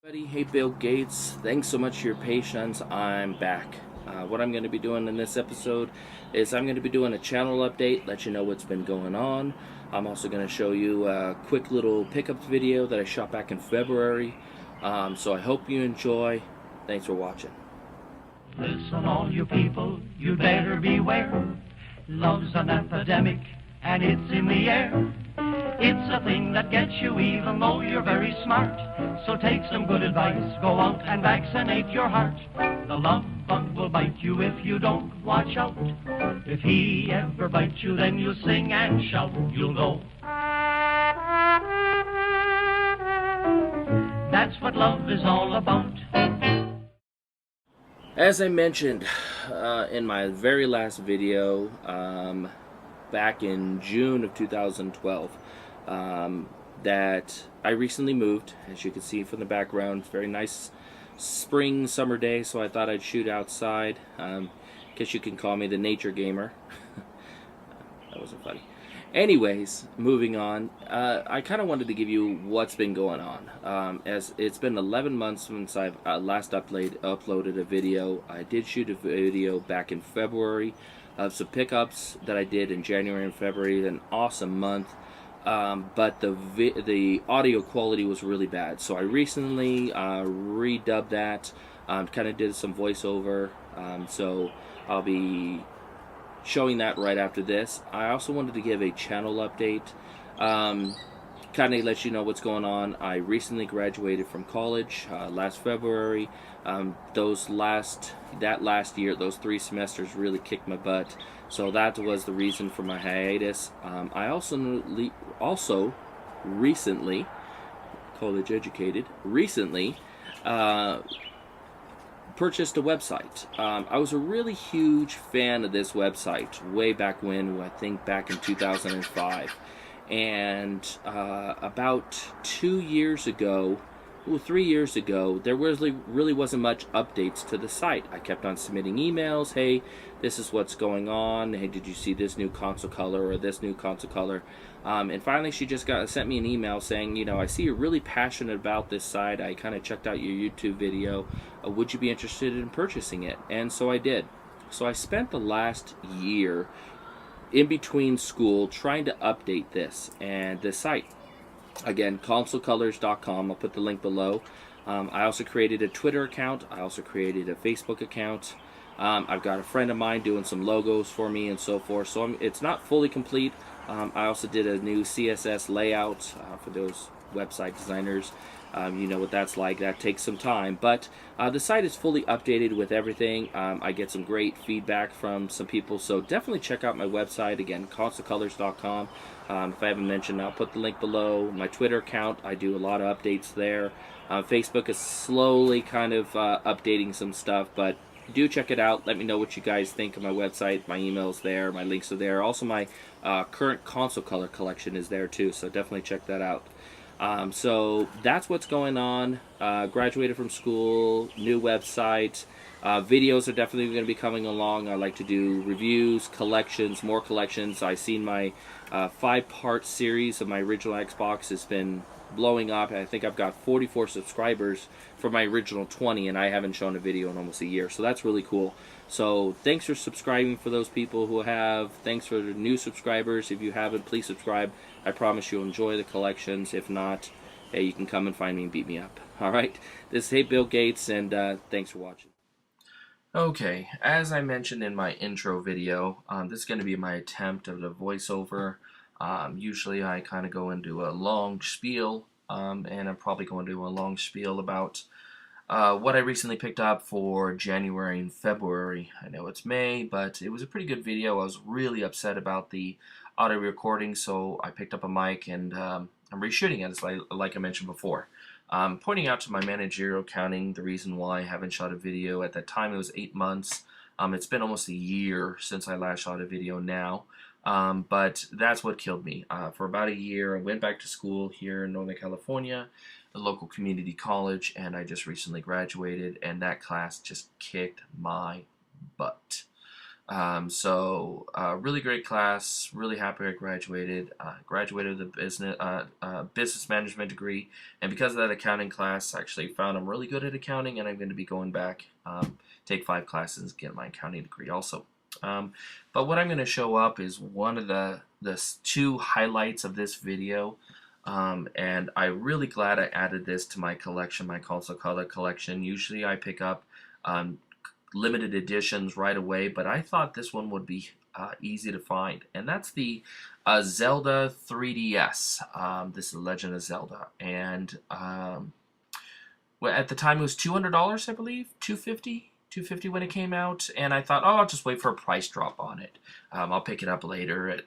Everybody, hey Bill Gates, thanks so much for your patience. I'm back. What I'm going to be doing in this episode is I'm going to be doing a channel update, let you know what's been going on. I'm also going to show you a quick little pickups video that I shot back in February. So I hope you enjoy. Thanks for watching. Listen, all you people, you better beware. Love's an epidemic, and it's in the air. It's a thing that gets you even though you're very smart. So take some good advice, go out and vaccinate your heart. The love bug will bite you if you don't watch out. If he ever bites you, then you'll sing and shout. You'll know. That's what love is all about. As I mentioned in my very last video, back in June of 2012, that I recently moved. As you can see from the background, it's a very nice spring summer day, so I thought I'd shoot outside. Guess you can call me the nature gamer. That wasn't funny. Anyways, moving on, I kind of wanted to give you what's been going on. As it's been 11 months since I've last uploaded a video. I did shoot a video back in February of some pickups that I did in January and February. An awesome month, but the audio quality was really bad. So I recently redubbed that, kind of did some voiceover. So I'll be showing that right after this. I also wanted to give a channel update, kind of let you know what's going on. I recently graduated from college last February. That last year, those 3 semesters really kicked my butt, so that was the reason for my hiatus. I also recently, college educated, recently purchased a website. I was a really huge fan of this website way back when, I think back in 2005. And about 2 years ago, 3 years ago, there really wasn't much updates to the site. I kept on submitting emails. Hey, this is what's going on. Hey, did you see this new console color or this new console color? And finally, she just sent me an email saying, I see you're really passionate about this site. I kind of checked out your YouTube video. Would you be interested in purchasing it? And so I did. So I spent the last year in between school trying to update this site. Again, consolecolors.com. I'll put the link below. I also created a Twitter account. I also created a Facebook account. I've got a friend of mine doing some logos for me and so forth. So it's not fully complete. I also did a new CSS layout for those website designers. You know what that's like. That takes some time. But the site is fully updated with everything. I get some great feedback from some people. So definitely check out my website. Again, consolecolors.com. If I haven't mentioned, I'll put the link below. My Twitter account, I do a lot of updates there. Facebook is slowly kind of updating some stuff, but do check it out. Let me know what you guys think of my website. My email's there. My links are there. Also, my current console color collection is there too, so definitely check that out. So that's what's going on. Graduated from school, new website. Videos are definitely going to be coming along. I like to do reviews, collections, more collections. I've seen my 5-part series of my original Xbox has been blowing up. I think I've got 44 subscribers for my original 20, and I haven't shown a video in almost a year, so that's really cool. So thanks for subscribing for those people who have. Thanks for the new subscribers. If you haven't, please subscribe. I promise you'll enjoy the collections. If not, hey, you can come and find me and beat me up. Alright, this is Hey Bill Gates, and thanks for watching. Okay, as I mentioned in my intro video, this is going to be my attempt at a voiceover. Usually I kind of go into a long spiel, and I'm probably going to do a long spiel about what I recently picked up for January and February. I know it's May, but it was a pretty good video. I was really upset about the audio recording, so I picked up a mic and I'm reshooting it, like I mentioned before. Pointing out to my managerial accounting the reason why I haven't shot a video. At that time it was 8 months. It's been almost a year since I last shot a video now. But that's what killed me. For about a year I went back to school here in Northern California, a local community college, and I just recently graduated, and that class just kicked my butt. Really great class. Really happy I graduated. Graduated with a business management degree, and because of that accounting class, I actually found I'm really good at accounting, and I'm going to be going back, take 5 classes, get my accounting degree also. But what I'm going to show up is one of the 2 highlights of this video. And I'm really glad I added this to my collection, my console color collection. Usually I pick up um, limited editions right away, but I thought this one would be easy to find, and that's the Zelda 3DS. This is Legend of Zelda, and well, at the time it was $200, I believe, 250 when it came out, and I thought, oh, I'll just wait for a price drop on it. I'll pick it up later at,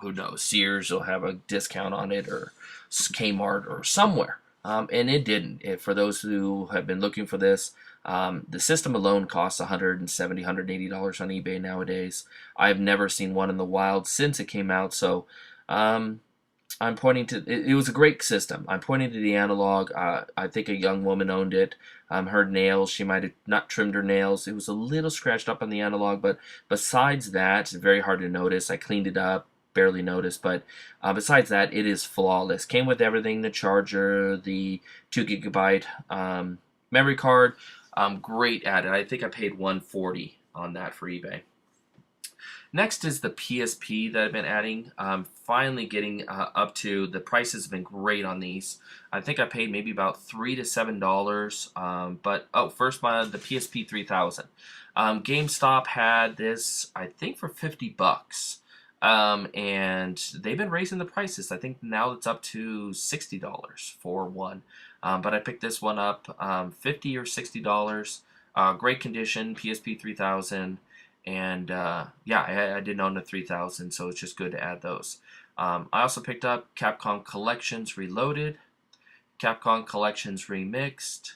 who knows, Sears will have a discount on it, or Kmart, or somewhere. And it didn't. For those who have been looking for this, the system alone costs $170, $180 on eBay nowadays. I've never seen one in the wild since it came out, so I'm pointing to it was a great system. I'm pointing to the analog. I think a young woman owned it. Her nails, she might have not trimmed her nails. It was a little scratched up on the analog, but besides that, it's very hard to notice. I cleaned it up, barely noticed, but besides that, it is flawless. Came with everything: the charger, the 2 GB memory card. Great at it. I think I paid $140 on that for eBay. Next is the PSP that I've been adding. Finally getting up to, the prices have been great on these. I think I paid maybe about $3 to $7. First the PSP 3000. GameStop had this, I think, for $50. And they've been raising the prices. I think now it's up to $60 for one. But I picked this one up, $50 or $60. Great condition, PSP 3000. And yeah, I didn't own the 3000, so it's just good to add those. I also picked up Capcom Collections Reloaded, Capcom Collections Remixed.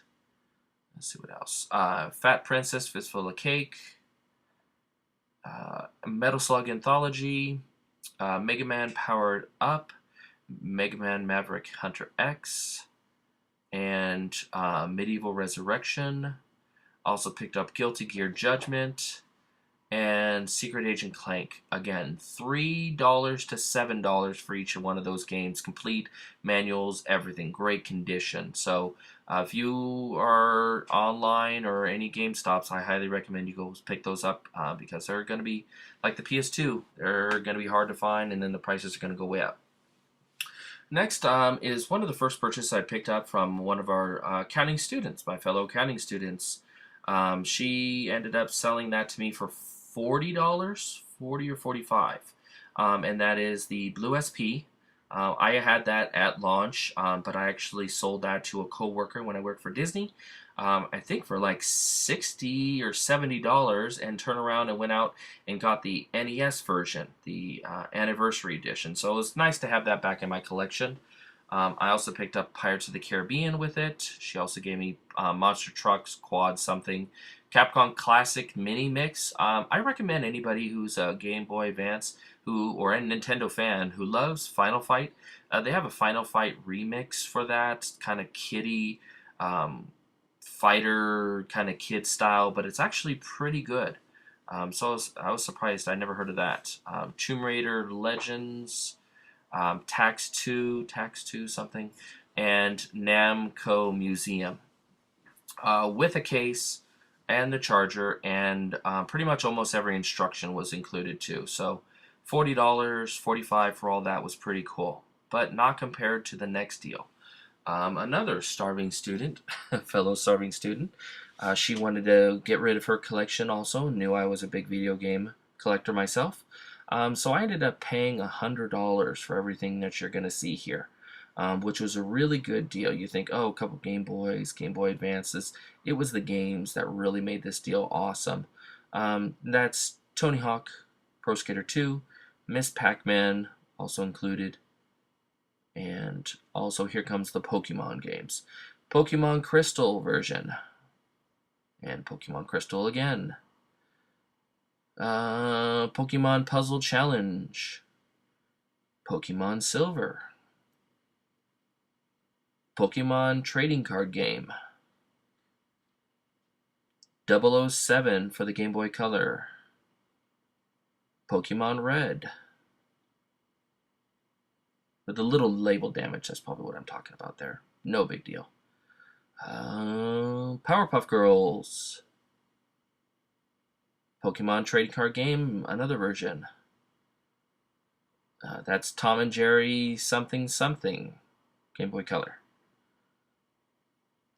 Let's see what else. Fat Princess Fistful of Cake, Metal Slug Anthology, Mega Man Powered Up, Mega Man Maverick Hunter X, and Medieval Resurrection. Also picked up Guilty Gear Judgment and Secret Agent Clank. Again, $3 to $7 for each one of those games. Complete manuals, everything. Great condition. So if you are online or any GameStops, I highly recommend you go pick those up because they're going to be, like the PS2, they're going to be hard to find, and then the prices are going to go way up. Next is one of the first purchases I picked up from one of our accounting students, my fellow accounting students. She ended up selling that to me for $40, 40 or 45, and that is the Blue SP. I had that at launch, but I actually sold that to a co-worker when I worked for Disney. I think for like $60 or $70, and turned around and went out and got the NES version, the anniversary edition. So it was nice to have that back in my collection. I also picked up Pirates of the Caribbean with it. She also gave me Monster Trucks Quad something. Capcom Classic Mini Mix. I recommend anybody who's a Game Boy Advance or a Nintendo fan who loves Final Fight. They have a Final Fight remix for that, kind of kiddie fighter kind of kid style, but it's actually pretty good. So I was surprised. I never heard of that. Tomb Raider Legends, Tax 2 something, and Namco Museum with a case and the charger, and pretty much almost every instruction was included too. So $40, $45 for all that was pretty cool, but not compared to the next deal. Another starving student, fellow starving student, she wanted to get rid of her collection also, knew I was a big video game collector myself. So I ended up paying $100 for everything that you're going to see here, which was a really good deal. You think, oh, a couple Game Boys, Game Boy Advances. It was the games that really made this deal awesome. That's Tony Hawk, Pro Skater 2, Miss Pac-Man also included, and also here comes the Pokemon games. Pokemon Crystal version, and Pokemon Crystal again. Pokemon Puzzle Challenge, Pokemon Silver, Pokemon Trading Card Game, 007 for the Game Boy Color, Pokemon Red. With a little label damage, that's probably what I'm talking about there. No big deal. Powerpuff Girls. Pokemon trading card game, another version. That's Tom and Jerry something something. Game Boy Color.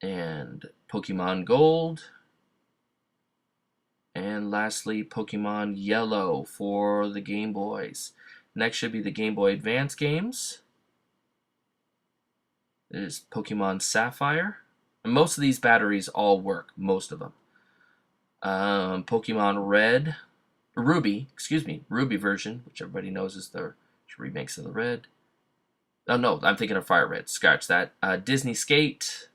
And Pokemon Gold. And lastly, Pokemon Yellow for the Game Boys. Next should be the Game Boy Advance games. There's Pokemon Sapphire. And most of these batteries all work, most of them. Pokemon Red, Ruby version, which everybody knows is the remakes of the Red. Oh no, I'm thinking of Fire Red. Scratch that. Disney Skate,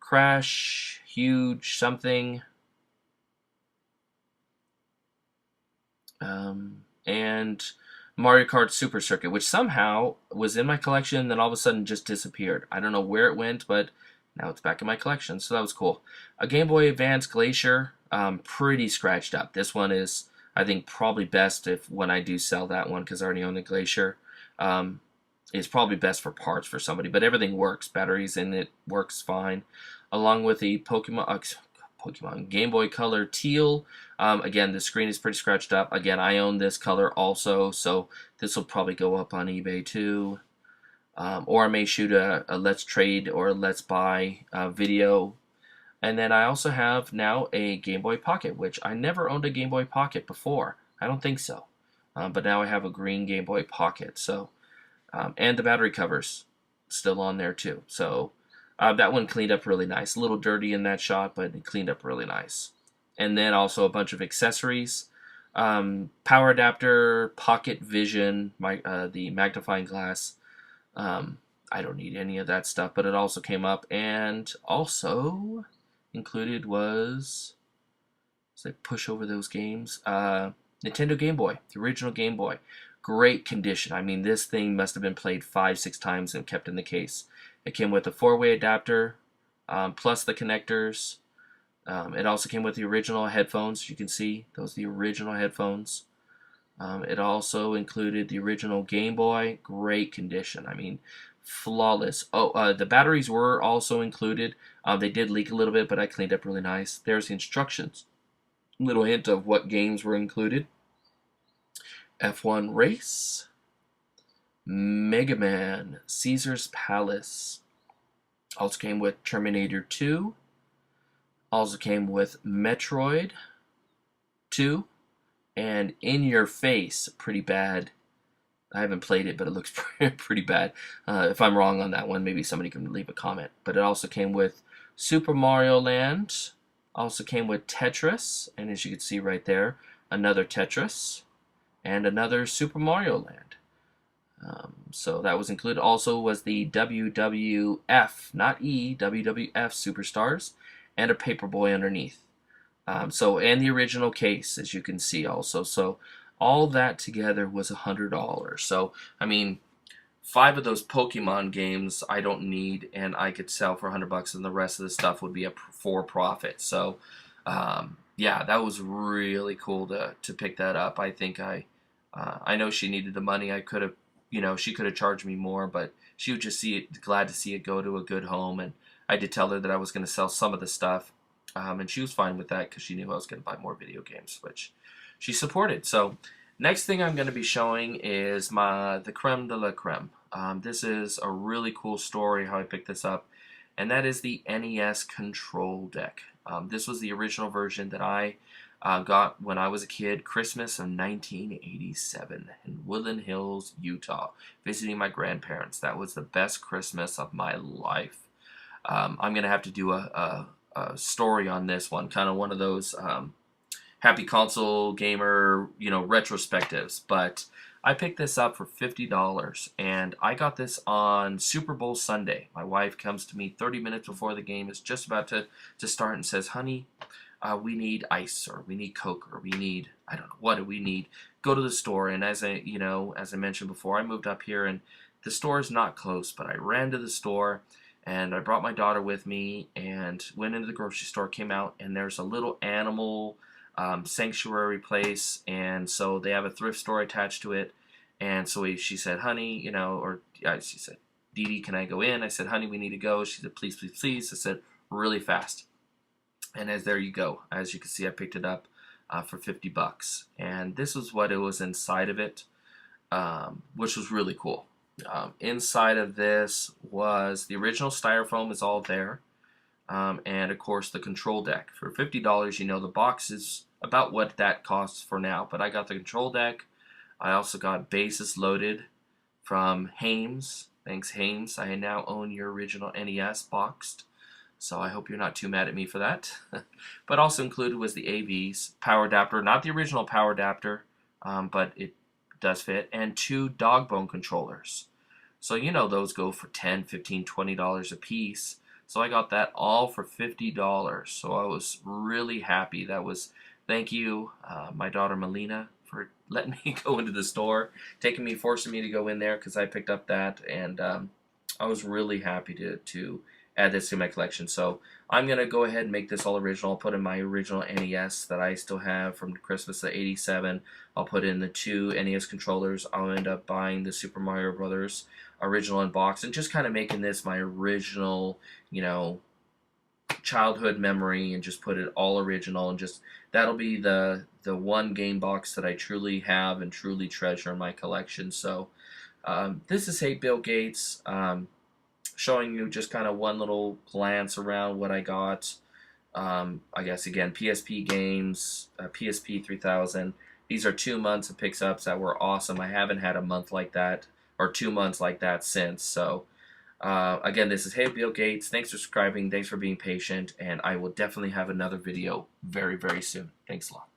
Crash, Huge something, and Mario Kart Super Circuit, which somehow was in my collection and then all of a sudden just disappeared. I don't know where it went, but now it's back in my collection, so that was cool. A Game Boy Advance Glacier, pretty scratched up. This one is, I think, probably best when I do sell that one, because I already own the Glacier. It's probably best for parts for somebody, but everything works. Batteries in it works fine. Along with the Pokemon Game Boy Color Teal. Again, the screen is pretty scratched up. Again, I own this color also, so this will probably go up on eBay too. Or I may shoot a Let's Trade or a Let's Buy video. And then I also have now a Game Boy Pocket, which I never owned a Game Boy Pocket before. I don't think so. But now I have a green Game Boy Pocket. So, and the battery cover's still on there too. So that one cleaned up really nice. A little dirty in that shot, but it cleaned up really nice. And then also a bunch of accessories. Power adapter, pocket vision, the magnifying glass. I don't need any of that stuff, but it also came up, and also included was, as I push over those games, Nintendo Game Boy, the original Game Boy. Great condition. I mean, this thing must have been played 5-6 times and kept in the case. It came with a 4-way adapter, plus the connectors. It also came with the original headphones. You can see those are the original headphones. It also included the original Game Boy. Great condition. I mean, flawless. Oh, the batteries were also included. They did leak a little bit, but I cleaned up really nice. There's the instructions. Little hint of what games were included. F1 Race, Mega Man, Caesar's Palace. Also came with Terminator 2. Also came with Metroid 2. And In Your Face, pretty bad. I haven't played it, but it looks pretty bad. If I'm wrong on that one, maybe somebody can leave a comment. But it also came with Super Mario Land. Also came with Tetris. And as you can see right there, another Tetris. And another Super Mario Land. So that was included. Also was the WWF, not E, WWF Superstars. And a Paperboy underneath. And the original case, as you can see also. So all that together was $100. So, I mean, 5 of those Pokemon games I don't need, and I could sell for $100, and the rest of the stuff would be for profit. So, yeah, that was really cool to pick that up. I think I know she needed the money. I could have, she could have charged me more, but she would just glad to see it go to a good home. And I did tell her that I was going to sell some of the stuff. And she was fine with that because she knew I was going to buy more video games, which she supported. So next thing I'm going to be showing is the creme de la creme. This is a really cool story how I picked this up, and that is the NES Control Deck. This was the original version that I got when I was a kid, Christmas of 1987 in Woodland Hills, Utah, visiting my grandparents. That was the best Christmas of my life. I'm going to have to do a story on this one, kind of one of those happy console gamer, retrospectives. But I picked this up for $50, and I got this on Super Bowl Sunday. My wife comes to me 30 minutes before the game is just about to start and says, "Honey, we need ice, or we need Coke, or we need, I don't know, what do we need? Go to the store." And as I mentioned before, I moved up here, and the store is not close, but I ran to the store. And I brought my daughter with me and went into the grocery store, came out, and there's a little animal sanctuary place, and so they have a thrift store attached to it. And so she said, honey, you know, or she said, Dee Dee, can I go in? I said, honey, we need to go. She said, please, please, please. I said, really fast. And there you go. As you can see, I picked it up for $50. And this was what it was inside of it, which was really cool. Inside of this was the original styrofoam is all there. And of course the control deck. For $50, you know, the box is about what that costs for now. But I got the control deck. I also got bases loaded from Hames. Thanks, Hames. I now own your original NES boxed. So I hope you're not too mad at me for that. But also included was the AVs, power adapter, not the original power adapter, but it does fit, and 2 dog bone controllers. So you know those go for $10, $15, $20 a piece. So I got that all for $50. So I was really happy. That was, thank you, my daughter Melina, for letting me go into the store, forcing me to go in there because I picked up that, and I was really happy to add this to my collection. So I'm going to go ahead and make this all original. I'll put in my original NES that I still have from Christmas of '87. I'll put in the 2 NES controllers. I'll end up buying the Super Mario Brothers original in box and just kind of making this my original, you know, childhood memory, and just put it all original, and just that'll be the one game box that I truly have and truly treasure in my collection. So this is Hey Bill Gates, showing you just kind of one little glance around what I got. I guess again, PSP games, PSP 3000. These are 2 months of picks-ups that were awesome. I haven't had a month like that or 2 months like that since. So again, this is Hey Bill Gates. Thanks for subscribing. Thanks for being patient. And I will definitely have another video very, very soon. Thanks a lot.